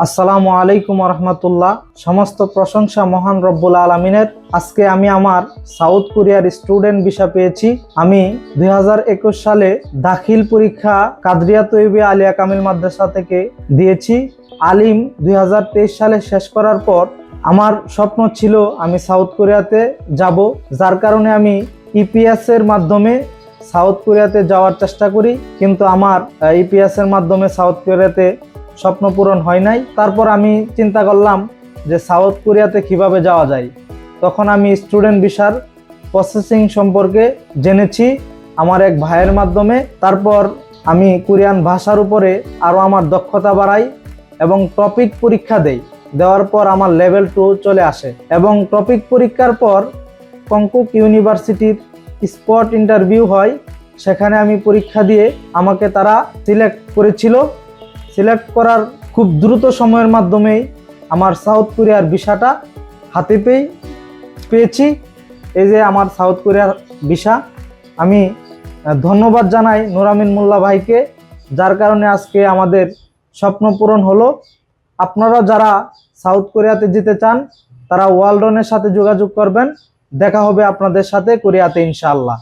আসসালামু আলাইকুম রহমতুল্লাহ। সমস্ত প্রশংসা মহান রব্বুল আলমিনের। আজকে আমি আমার সাউথ কোরিয়ার স্টুডেন্ট ভিসা পেয়েছি। আমি 2021 সালে দাখিল পরীক্ষা কাদরিয়া তৈয়বিয়া আলিয়া কামিল মাদ্রাসা থেকে দিয়েছি। আলিম 2023 সালে শেষ করার পর আমার স্বপ্ন ছিল আমি সাউথ কোরিয়াতে যাব, যার কারণে আমি ইপিএস এর মাধ্যমে সাউথ কোরিয়াতে যাওয়ার চেষ্টা করি, কিন্তু আমার ইপিএস এর মাধ্যমে সাউথ কোরিয়াতে স্বপ্ন পূরণ হয় নাই। তারপর আমি চিন্তা করলাম যে সাউথ কোরিয়াতে কিভাবে যাওয়া যায়। তখন আমি স্টুডেন্ট ভিসার প্রসেসিং সম্পর্কে জেনেছি আমার এক ভাইয়ের মাধ্যমে। তারপর আমি কোরিয়ান ভাষার উপরে আরও আমার দক্ষতা বাড়াই এবং টপিক পরীক্ষা দেওয়ার পর আমার লেভেল 2 চলে আসে এবং টপিক পরীক্ষার পর কংকুক ইউনিভার্সিটির স্পট ইন্টারভিউ হয়। সেখানে আমি পরীক্ষা দিয়ে আমাকে তারা সিলেক্ট করেছিল। সিলেক্ট করার খুব দ্রুত সময়ের মাধ্যমেই আমার সাউথ কোরিয়ার ভিসাটা হাতে পেয়েছি। এই যে আমার সাউথ কোরিয়ার ভিসা। আমি ধন্যবাদ জানাই নুরামিন মোল্লা ভাইকে, যার কারণে আজকে আমাদের স্বপ্ন পূরণ হলো। আপনারা যারা সাউথ কোরিয়াতে যেতে চান তারা ওয়ালডনের সাথে যোগাযোগ করবেন। দেখা হবে আপনাদের সাথে কোরিয়াতে ইনশাআল্লাহ।